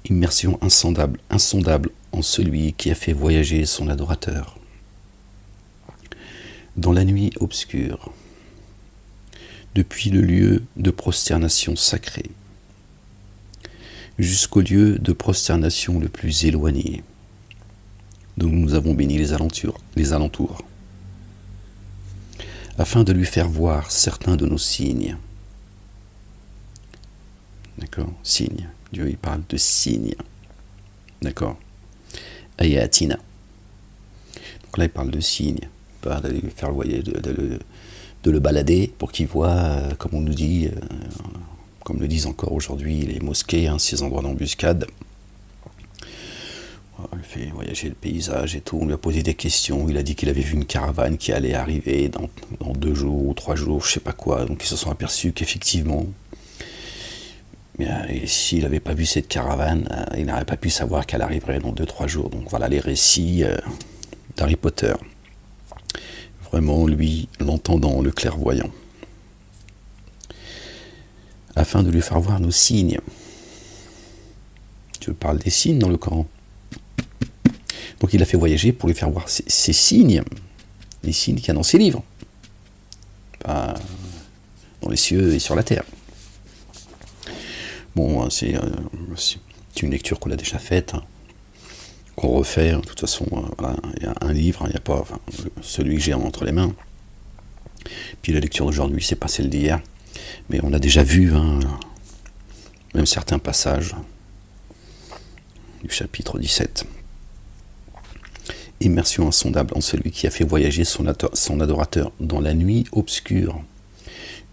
Immersion insondable, insondable en celui qui a fait voyager son adorateur. Dans la nuit obscure, depuis le lieu de prosternation sacrée, jusqu'au lieu de prosternation le plus éloigné, dont nous avons béni les alentours, afin de lui faire voir certains de nos signes. D'accord? Signes. Dieu, il parle de signes. D'accord? Ayatina. Donc là, il parle de signes. Il parle d'aller lui faire voyager, de le balader pour qu'il voit, comme on nous dit, comme le disent encore aujourd'hui les mosquées, hein, ces endroits d'embuscade. On lui fait voyager le paysage et tout. On lui a posé des questions. Il a dit qu'il avait vu une caravane qui allait arriver dans 2 jours ou 3 jours, je sais pas quoi. Donc ils se sont aperçus qu'effectivement, s'il n'avait pas vu cette caravane, il n'aurait pas pu savoir qu'elle arriverait dans 2-3 jours. Donc voilà les récits d'Harry Potter. Vraiment, lui, l'entendant, le clairvoyant. Afin de lui faire voir nos signes. Dieu parle des signes dans le Coran. Donc il a fait voyager pour lui faire voir ces signes, les signes qu'il y a dans ses livres. Pas dans les cieux et sur la terre. Bon, c'est une lecture qu'on a déjà faite, hein, qu'on refait. De toute façon, voilà, il y a un livre, il n'y a pas celui que j'ai entre les mains. Puis la lecture d'aujourd'hui, c'est pas celle d'hier. Mais on a déjà vu, hein, même certains passages du chapitre 17. Immersion insondable en celui qui a fait voyager son adorateur dans la nuit obscure.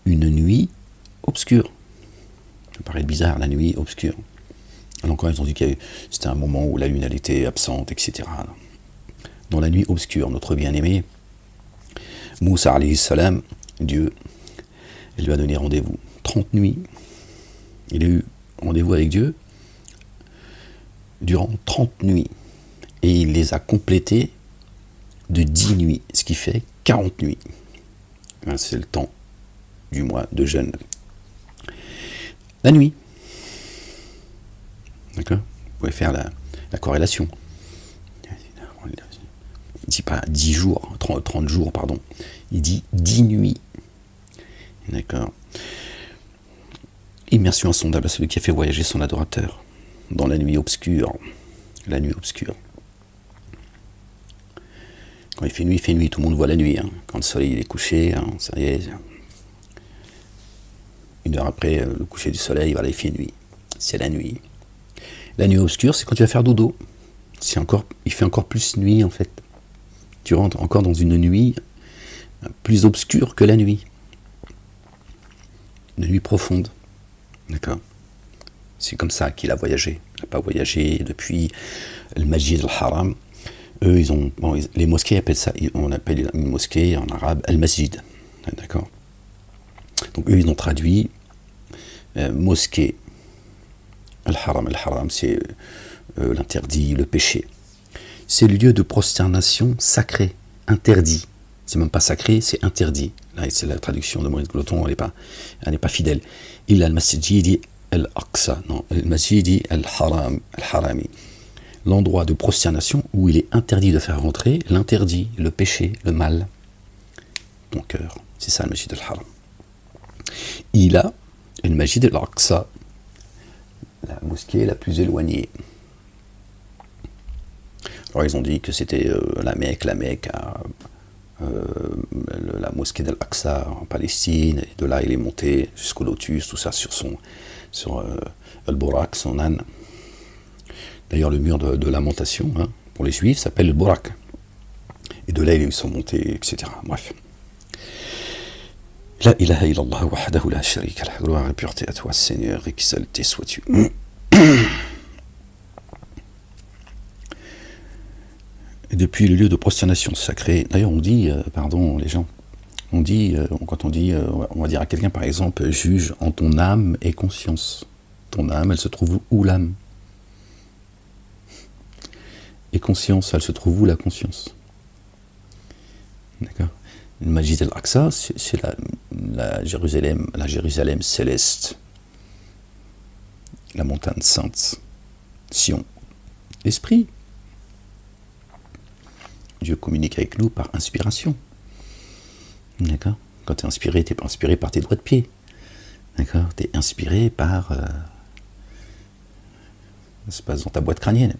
Une nuit obscure. Ça paraît bizarre, la nuit obscure. Alors quand ils ont dit que c'était un moment où la lune elle était absente, etc. Dans la nuit obscure, notre bien-aimé, Moussa alayhi salam, Dieu, il lui a donné rendez-vous. 30 nuits. Il a eu rendez-vous avec Dieu durant 30 nuits. Et il les a complétées de 10 nuits, ce qui fait 40 nuits. C'est le temps du mois de jeûne. La nuit. D'accord? Vous pouvez faire la corrélation. Il ne dit pas 10 jours, 30 jours, pardon. Il dit 10 nuits. D'accord? Immersion insondable à celui qui a fait voyager son adorateur dans la nuit obscure. La nuit obscure. Quand il fait nuit, tout le monde voit la nuit. Hein. Quand le soleil il est couché, hein, ça y est. 1 heure après le coucher du soleil, voilà, il fait nuit. C'est la nuit. La nuit obscure, c'est quand tu vas faire dodo. Il fait encore plus nuit, en fait. Tu rentres encore dans une nuit plus obscure que la nuit. Une nuit profonde. D'accord? C'est comme ça qu'il a voyagé. Il n'a pas voyagé depuis le Masjid al-Haram. Eux, les mosquées appellent ça, on appelle une mosquée en arabe al-Masjid. D'accord? Donc eux, ils ont traduit mosquée. Al-Haram. Al-Haram, c'est l'interdit, le péché. C'est le lieu de prosternation sacré, interdit. C'est même pas sacré, c'est interdit. Là, c'est la traduction de Maurice Gloton, elle n'est pas fidèle. Il a al-Masjid al-Aqsa, non, al-Masjid al-Harami. L'endroit de prosternation où il est interdit de faire rentrer l'interdit, le péché, le mal. Ton cœur. C'est ça, le Masjid al-Haram. Il a une Masjid al-Aqsa, la mosquée la plus éloignée. Alors ils ont dit que c'était la Mecque, la mosquée d'Al-Aqsa en Palestine, et de là il est monté jusqu'au Lotus, tout ça sur Al-Burak, son âne. D'ailleurs le mur de lamentation, hein, pour les juifs, s'appelle le Burak. Et de là ils sont montés, etc. Bref. La ilaha illallah wahdahu la sharika lah. Gloire et pureté à toi, Seigneur, exalté sois-tu. Et depuis le lieu de prosternation sacrée, d'ailleurs on dit, les gens, on dit, quand on dit, on va dire à quelqu'un par exemple, juge en ton âme et conscience. Ton âme, elle se trouve où l'âme? Et conscience, elle se trouve où la conscience? D'accord? Le Masjid al-Aqsa, c'est la Jérusalem céleste, la montagne sainte. Sion, l'esprit. Dieu communique avec nous par inspiration. D'accord? Quand tu es inspiré, tu n'es pas inspiré par tes doigts de pied. D'accord? Tu es inspiré par... ça se passe dans ta boîte crânienne.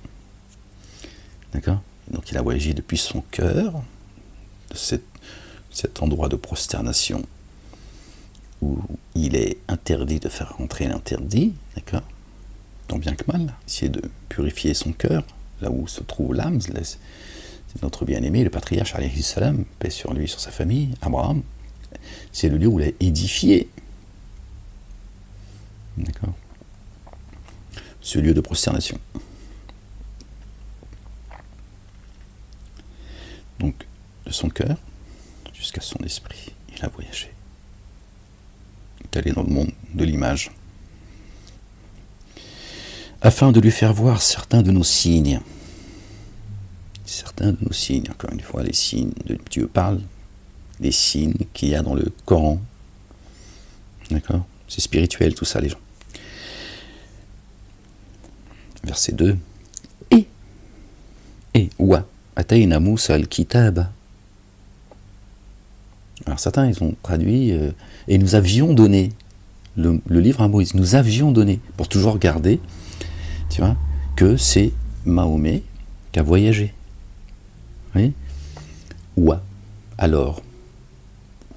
D'accord? Donc il a voyagé depuis son cœur, de cet endroit de prosternation où il est interdit de faire rentrer l'interdit, d'accord? Tant bien que mal, essayer de purifier son cœur, là où se trouve l'âme, c'est notre bien-aimé, le patriarche, alayhi salam, paix sur lui, sur sa famille, Abraham, c'est le lieu où il a édifié, d'accord? Ce lieu de prosternation. Donc, de son cœur jusqu'à son esprit, il a voyagé. Il est allé dans le monde de l'image, afin de lui faire voir certains de nos signes. Certains de nos signes, encore une fois, les signes de Dieu parle, les signes qu'il y a dans le Coran. D'accord? C'est spirituel tout ça, les gens. Verset 2. Et wa atayna Moussa al-kitab. Alors certains, ils ont traduit et nous avions donné le livre à Moïse. Nous avions donné, pour toujours garder, tu vois, que c'est Mahomet qui a voyagé. Oui. Wa, alors,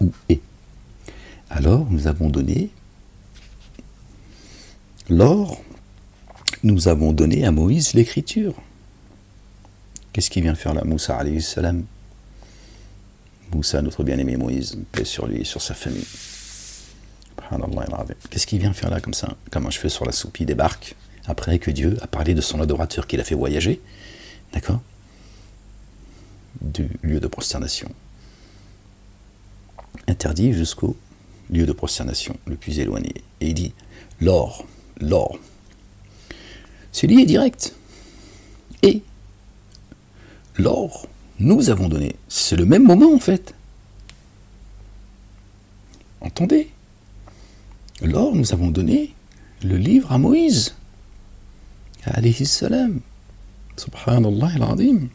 ou et. Alors, nous avons donné, nous avons donné à Moïse l'écriture. Qu'est-ce qu'il vient faire là, Moussa alayhi salam? Moussa, notre bien-aimé Moïse, paix sur lui et sur sa famille. Qu'est-ce qu'il vient faire là comme ça? Comme un cheveu sur la soupe, il débarque, après que Dieu a parlé de son adorateur qu'il a fait voyager, d'accord? Du lieu de prosternation. Interdit jusqu'au lieu de prosternation le plus éloigné. Et il dit, l'or. C'est lié direct. Et l'or, nous avons donné. C'est le même moment en fait. Entendez? L'or, nous avons donné le livre à Moïse. Alayhi salam. Subhanallah al-azim.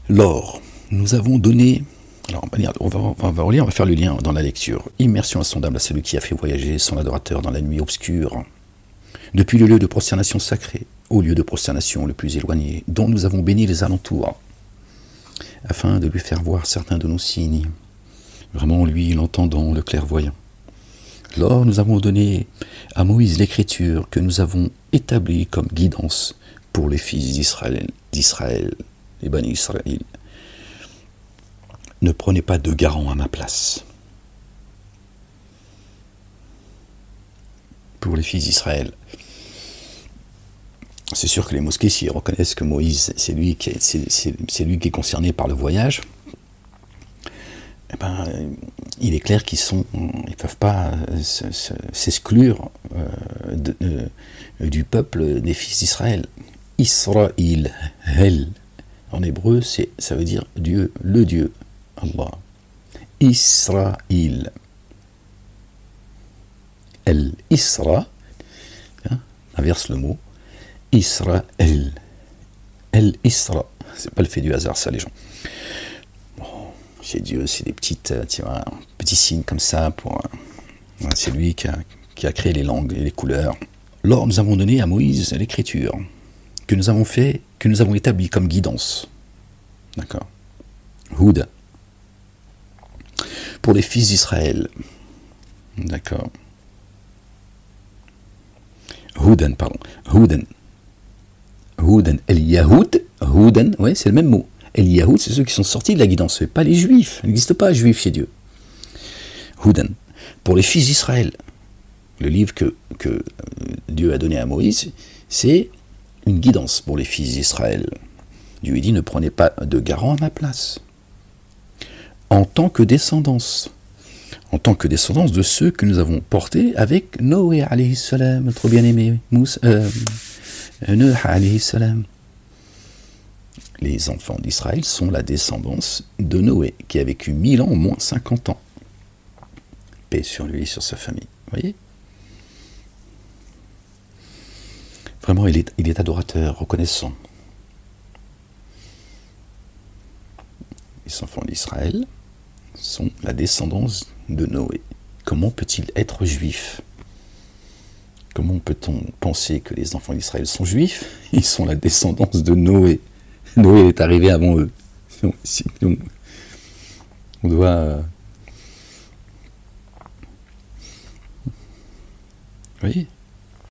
L'or, nous avons donné. Alors, on va relire, on va faire le lien dans la lecture. Immersion insondable à celui qui a fait voyager son adorateur dans la nuit obscure, depuis le lieu de prosternation sacré au lieu de prosternation le plus éloigné, dont nous avons béni les alentours, afin de lui faire voir certains de nos signes. Vraiment, lui, l'entendant, le clairvoyant. Lors, nous avons donné à Moïse l'écriture que nous avons établie comme guidance pour les fils d'Israël, les Bani Israël. Ne prenez pas de garant à ma place. Pour les fils d'Israël. C'est sûr que les mosquées, s'ils reconnaissent que Moïse, c'est lui qui est concerné par le voyage, eh ben, il est clair qu'ils ne peuvent pas s'exclure du peuple des fils d'Israël. Israël, Hel. En hébreu, ça veut dire Dieu, le Dieu, Allah. Israël. El Isra, hein, inverse le mot, Israël. El Isra. C'est pas le fait du hasard, ça, les gens. Bon, chez Dieu, c'est des petites, petits signes comme ça. C'est lui qui a créé les langues et les couleurs. Lors, nous avons donné à Moïse l'écriture que nous avons établie comme guidance. D'accord. Houda. Pour les fils d'Israël. D'accord. Houdan, pardon. Houdan. Houdan. El-Yahoud. Houdan, ouais, c'est le même mot. El-Yahoud, c'est ceux qui sont sortis de la guidance, pas les Juifs. Il n'existe pas Juifs chez Dieu. Houdan. Pour les fils d'Israël. Le livre que Dieu a donné à Moïse, c'est une guidance pour les fils d'Israël. Dieu lui dit, ne prenez pas de garant à ma place. En tant que descendance. En tant que descendance de ceux que nous avons portés avec Noé, alayhi salam, notre bien-aimé, Nuh, alayhi salam. Les enfants d'Israël sont la descendance de Noé, qui a vécu 1000 ans, au moins 50 ans. Paix sur lui et sur sa famille. Vous voyez? Vraiment, il est adorateur, reconnaissant. Les enfants d'Israël sont la descendance de Noé. Comment peut-il être juif? Comment peut-on penser que les enfants d'Israël sont juifs? Ils sont la descendance de Noé. Noé est arrivé avant eux. On doit... Oui.